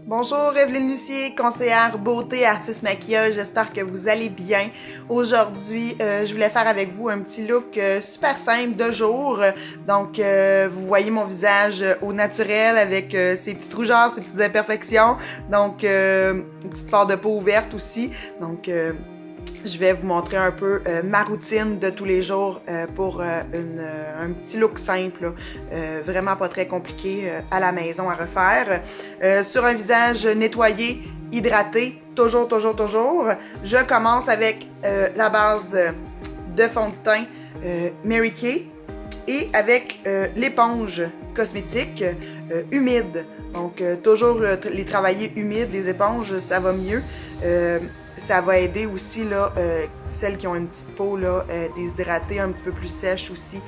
Bonjour, Evelyne Lucier, conseillère beauté, artiste maquillage. J'espère que vous allez bien. Aujourd'hui, je voulais faire avec vous un petit look super simple de jour. Donc, vous voyez mon visage au naturel avec ses petites rougeurs, ses petites imperfections. Donc, une petite part de peau ouverte aussi. Donc, je vais vous montrer un peu ma routine de tous les jours pour un petit look simple, vraiment pas très compliqué à la maison à refaire. Sur un visage nettoyé, hydraté, toujours. Je commence avec la base de fond de teint Mary Kay et avec l'éponge cosmétique humide. Donc, toujours les travailler humides, les éponges, ça va mieux. Ça va aider aussi là, celles qui ont une petite peau là, déshydratée, un petit peu plus sèche aussi,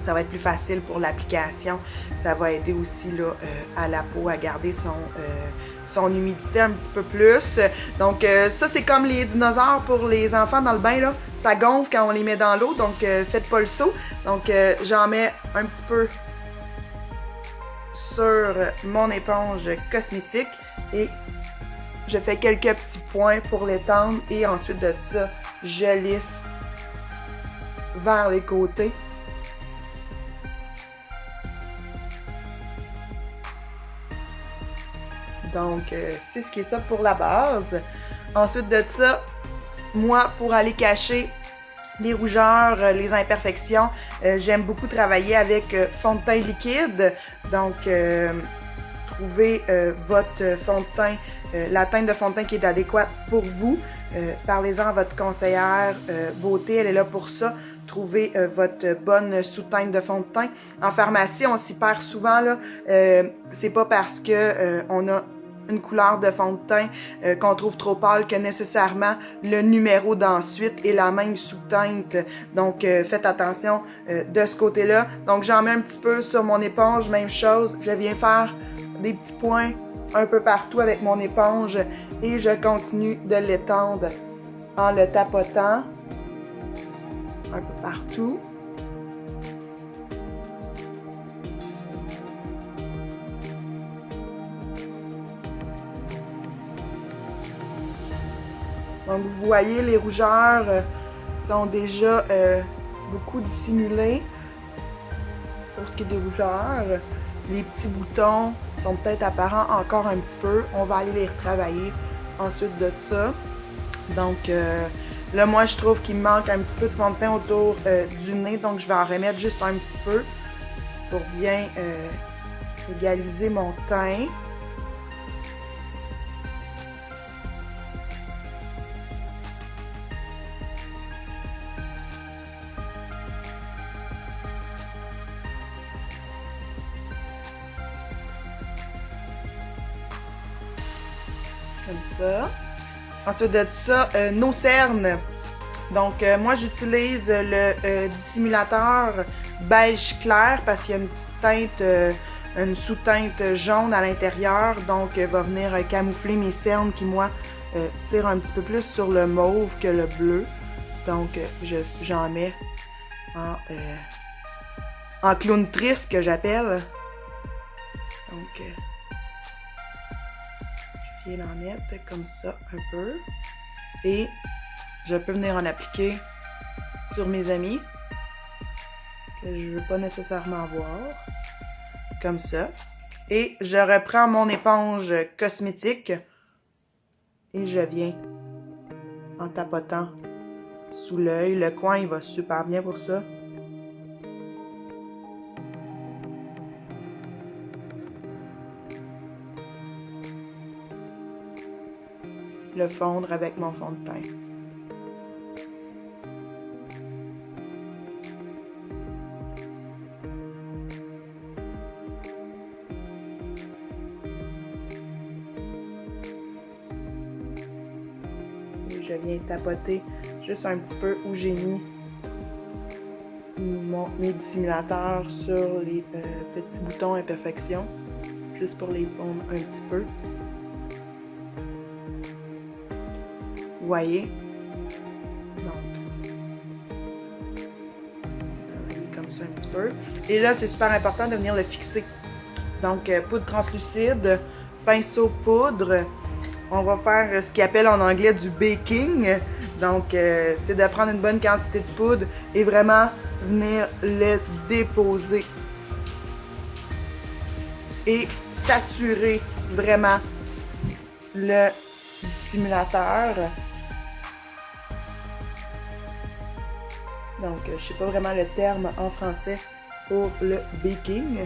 ça va être plus facile pour l'application. Ça va aider aussi là, à la peau à garder son humidité un petit peu plus. Donc ça, c'est comme les dinosaures pour les enfants dans le bain, là. Ça gonfle quand on les met dans l'eau, donc faites pas le saut. Donc j'en mets un petit peu sur mon éponge cosmétique et je fais quelques petits points pour l'étendre et ensuite de ça, je lisse vers les côtés. Donc, c'est ce qui est ça pour la base. Ensuite de ça, moi, pour aller cacher les rougeurs, les imperfections, j'aime beaucoup travailler avec fond de teint liquide. Donc, trouvez votre fond de teint, la teinte de fond de teint qui est adéquate pour vous. Parlez-en à votre conseillère beauté, elle est là pour ça. Trouvez votre bonne sous-teinte de fond de teint. En pharmacie, on s'y perd souvent, là. C'est pas parce que on a une couleur de fond de teint qu'on trouve trop pâle que nécessairement le numéro d'ensuite est la même sous-teinte. Donc, faites attention de ce côté-là. Donc, j'en mets un petit peu sur mon éponge, même chose. Je viens faire des petits points un peu partout avec mon éponge et je continue de l'étendre en le tapotant un peu partout. Donc, vous voyez, les rougeurs sont déjà beaucoup dissimulées pour ce qui est des rougeurs. Les petits boutons sont peut-être apparents encore un petit peu. On va aller les retravailler ensuite de ça. Donc, là, moi, je trouve qu'il me manque un petit peu de fond de teint autour du nez. Donc, je vais en remettre juste un petit peu pour bien égaliser mon teint. Comme ça. Ensuite de ça, nos cernes. Donc, moi, j'utilise le dissimulateur beige clair parce qu'il y a une petite teinte, une sous-teinte jaune à l'intérieur. Donc, va venir camoufler mes cernes qui, moi, tirent un petit peu plus sur le mauve que le bleu. Donc, j'en mets en clown triste que j'appelle. Donc, je viens d'en mettre comme ça un peu. Et je peux venir en appliquer sur mes amis que je ne veux pas nécessairement voir. Comme ça. Et je reprends mon éponge cosmétique et je viens en tapotant sous l'œil. Le coin, il va super bien pour ça. Le fondre avec mon fond de teint. Et je viens tapoter juste un petit peu où j'ai mis mes dissimulateurs sur les petits boutons imperfections, juste pour les fondre un petit peu. Vous voyez? Donc, travailler comme ça un petit peu. Et là, c'est super important de venir le fixer Donc, poudre translucide, pinceau poudre. On va faire ce qu'ils appellent en anglais du baking. Donc, c'est de prendre une bonne quantité de poudre et vraiment venir le déposer. Et saturer vraiment le dissimulateur. Donc, je sais pas vraiment le terme en français pour le baking.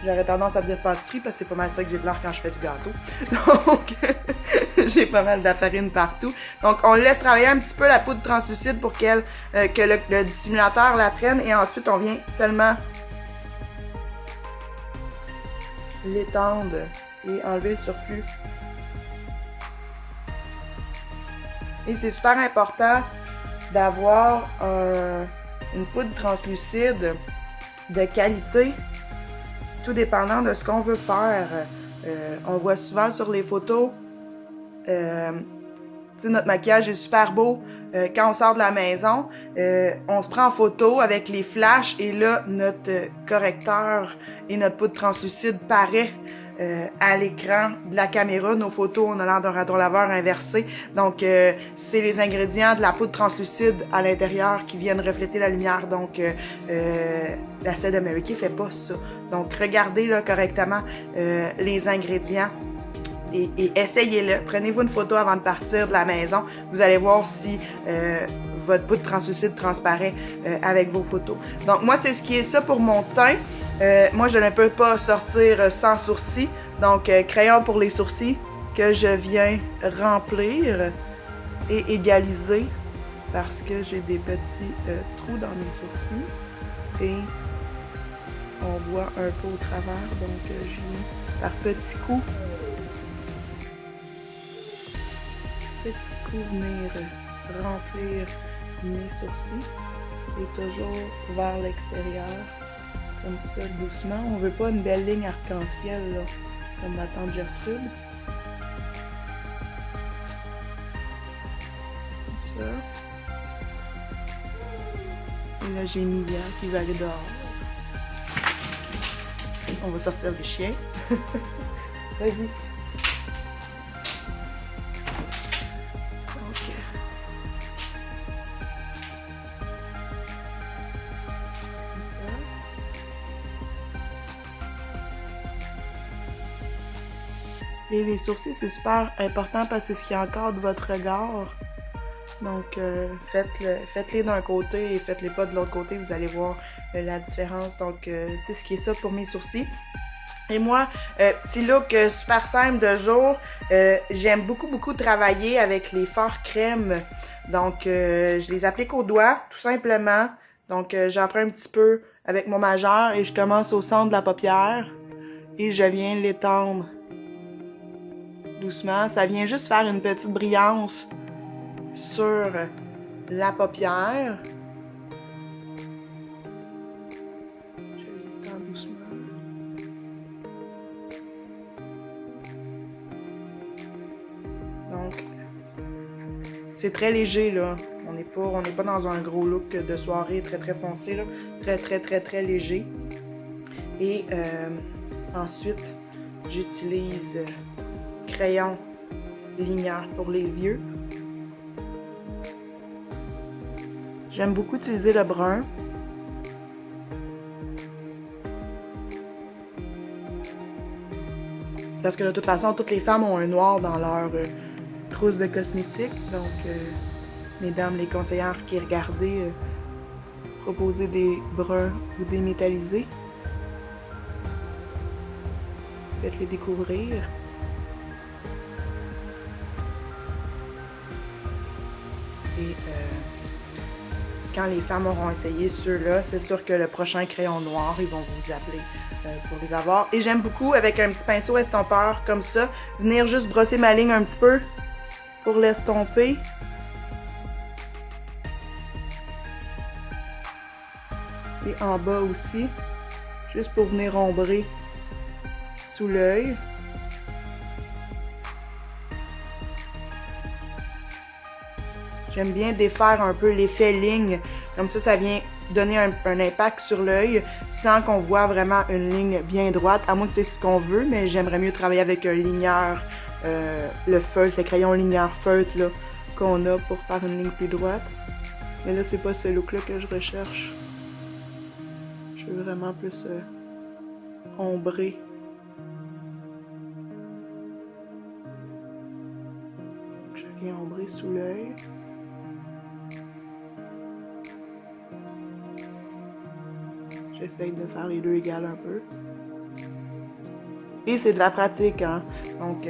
J'aurais tendance à dire pâtisserie parce que c'est pas mal ça que j'ai de l'air quand je fais du gâteau. Donc, j'ai pas mal de farine partout. Donc, on laisse travailler un petit peu la poudre translucide pour que le dissimulateur la prenne. Et ensuite, on vient seulement l'étendre et enlever le surplus. Et c'est super important d'avoir une poudre translucide de qualité, tout dépendant de ce qu'on veut faire. On voit souvent sur les photos, notre maquillage est super beau. Quand on sort de la maison, on se prend en photo avec les flashs et là, notre correcteur et notre poudre translucide paraît à l'écran de la caméra. Nos photos, on a l'air d'un raton laveur inversé. Donc, c'est les ingrédients de la poudre translucide à l'intérieur qui viennent refléter la lumière. Donc, la celle de Mary Kay fait pas ça. Donc, regardez là, correctement les ingrédients. Et essayez-le. Prenez-vous une photo avant de partir de la maison. Vous allez voir si votre poudre translucide transparaît avec vos photos. Donc, moi, c'est ce qui est ça pour mon teint. Moi, je ne peux pas sortir sans sourcils. Donc, crayon pour les sourcils que je viens remplir et égaliser parce que j'ai des petits trous dans mes sourcils. Et on voit un peu au travers. Donc, je viens par petits coups. Venir remplir mes sourcils et toujours vers l'extérieur comme ça doucement. On veut pas une belle ligne arc-en-ciel là, comme ma tante Gertrude. Comme ça. Et là j'ai Mia qui va aller dehors. On va sortir les chiens. Vas-y. Les sourcils, c'est super important parce que c'est ce qui encadre votre regard. Donc, faites-les d'un côté et faites-les pas de l'autre côté. Vous allez voir la différence. Donc, c'est ce qui est ça pour mes sourcils. Et moi, petit look super simple de jour. J'aime beaucoup travailler avec les fards crème. Donc, je les applique au doigt, tout simplement. Donc, j'en prends un petit peu avec mon majeur et je commence au centre de la paupière. Et je viens l'étendre doucement. Ça vient juste faire une petite brillance sur la paupière. Je l'étends doucement. Donc, c'est très léger, là. On n'est pas dans un gros look de soirée très foncé, là. Très léger. Et ensuite, j'utilise crayon ligneur pour les yeux. J'aime beaucoup utiliser le brun. Parce que de toute façon, toutes les femmes ont un noir dans leur trousse de cosmétiques. Donc, mesdames les conseillères qui regardez, proposez des bruns ou des métallisés. Faites-les découvrir. Et quand les femmes auront essayé ceux-là, c'est sûr que le prochain crayon noir, ils vont vous appeler pour les avoir. Et j'aime beaucoup, avec un petit pinceau estompeur comme ça, venir juste brosser ma ligne un petit peu pour l'estomper. Et en bas aussi, juste pour venir ombrer sous l'œil. J'aime bien défaire un peu l'effet ligne. Comme ça vient donner un impact sur l'œil sans qu'on voit vraiment une ligne bien droite, à moins que c'est ce qu'on veut, mais j'aimerais mieux travailler avec un ligneur, le feutre, le crayon ligneur feutre là, qu'on a pour faire une ligne plus droite. Mais là, c'est pas ce look-là que je recherche. Je veux vraiment plus ombrer. Donc, je viens ombrer sous l'œil. J'essaye de faire les deux égales un peu. Et c'est de la pratique, hein. Donc,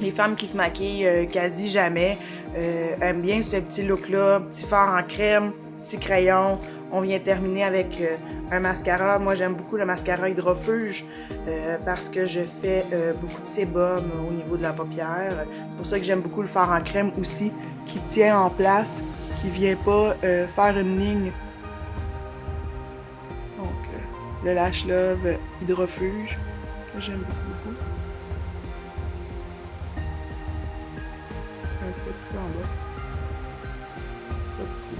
les femmes qui se maquillent quasi jamais aiment bien ce petit look-là, petit fard en crème, petit crayon. On vient terminer avec un mascara. Moi, j'aime beaucoup le mascara hydrofuge parce que je fais beaucoup de sébum au niveau de la paupière. C'est pour ça que j'aime beaucoup le fard en crème aussi, qui tient en place, qui vient pas faire une ligne. Le Lash Love Hydrofuge, que j'aime beaucoup. Un petit peu en bas. Pas beaucoup.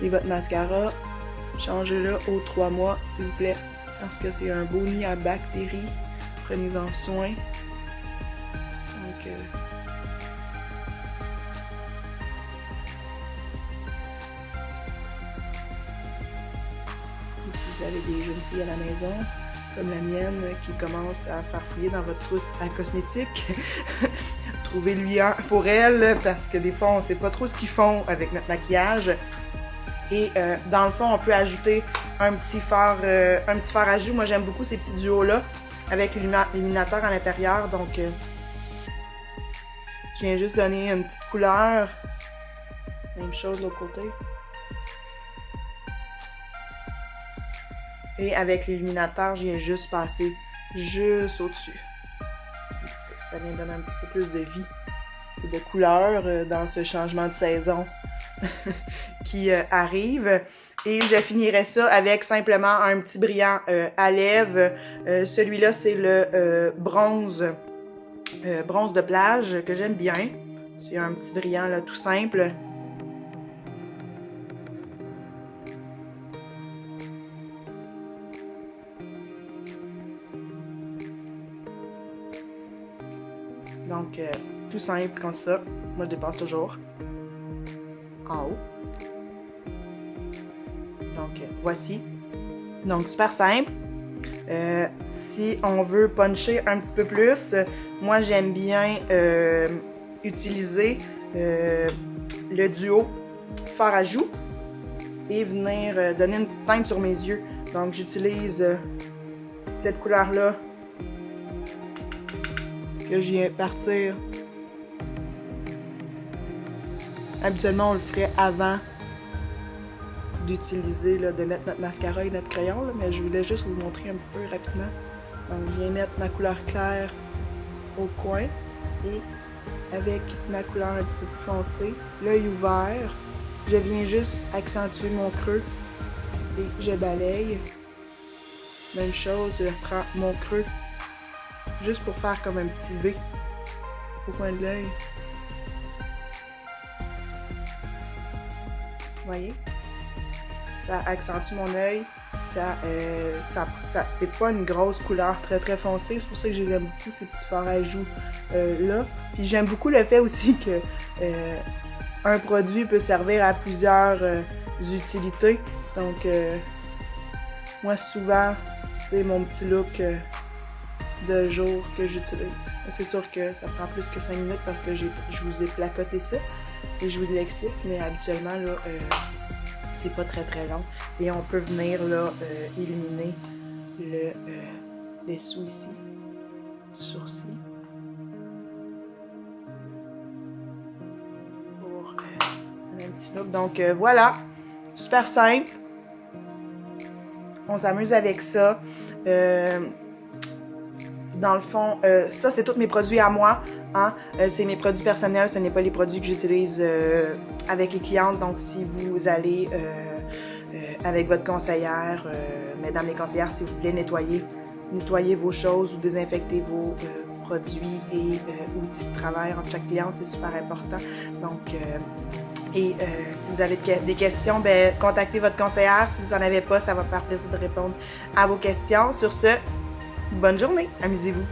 Et votre mascara, changez-le aux 3 mois, s'il vous plaît, parce que c'est un beau nid à bactéries. Prenez-en soin. Donc, vous avez des jeunes filles à la maison, comme la mienne, qui commence à farfouiller dans votre trousse à cosmétiques, trouvez-lui un pour elle, parce que des fois, on ne sait pas trop ce qu'ils font avec notre maquillage. Et dans le fond, on peut ajouter un petit fard à joues. Moi, j'aime beaucoup ces petits duos-là, avec l'illuminateur à l'intérieur. Donc, je viens juste donner une petite couleur. Même chose de l'autre côté. Et avec l'illuminateur, je viens juste passer juste au-dessus. Ça vient donner un petit peu plus de vie et de couleur dans ce changement de saison qui arrive. Et je finirai ça avec simplement un petit brillant à lèvres. Celui-là, c'est le bronze de plage que j'aime bien. C'est un petit brillant là, tout simple. Donc, tout simple comme ça. Moi, je dépasse toujours en haut. Donc, voici. Donc, super simple. Si on veut puncher un petit peu plus, moi, j'aime bien utiliser le duo fard à joues et venir donner une petite teinte sur mes yeux. Donc, j'utilise cette couleur-là que je viens partir. Habituellement, on le ferait avant d'utiliser, de mettre notre mascara et notre crayon, là, mais je voulais juste vous le montrer un petit peu rapidement. Donc, je viens mettre ma couleur claire au coin et avec ma couleur un petit peu plus foncée, l'œil ouvert, je viens juste accentuer mon creux et je balaye. Même chose, je prends mon creux juste pour faire comme un petit V au coin de l'œil. Vous voyez? Ça accentue mon œil. C'est pas une grosse couleur très très foncée. C'est pour ça que j'aime beaucoup ces petits fards à joues là. Puis j'aime beaucoup le fait aussi que un produit peut servir à plusieurs utilités. Donc moi souvent c'est mon petit look de jour que j'utilise. C'est sûr que ça prend plus que 5 minutes parce que je vous ai placoté ça et je vous l'explique, mais habituellement là, c'est pas très très long et on peut venir là illuminer le dessous ici, sourcil, pour un petit look. Donc voilà, super simple. On s'amuse avec ça. Dans le fond, ça, c'est tous mes produits à moi. Hein? C'est mes produits personnels, ce n'est pas les produits que j'utilise avec les clientes. Donc, si vous allez avec votre conseillère. Mesdames les conseillères, s'il vous plaît, nettoyez vos choses ou désinfectez vos produits et outils de travail entre chaque cliente, c'est super important. Donc, si vous avez des questions, ben, contactez votre conseillère. Si vous n'en avez pas, ça va me faire plaisir de répondre à vos questions. Sur ce, bonne journée, amusez-vous.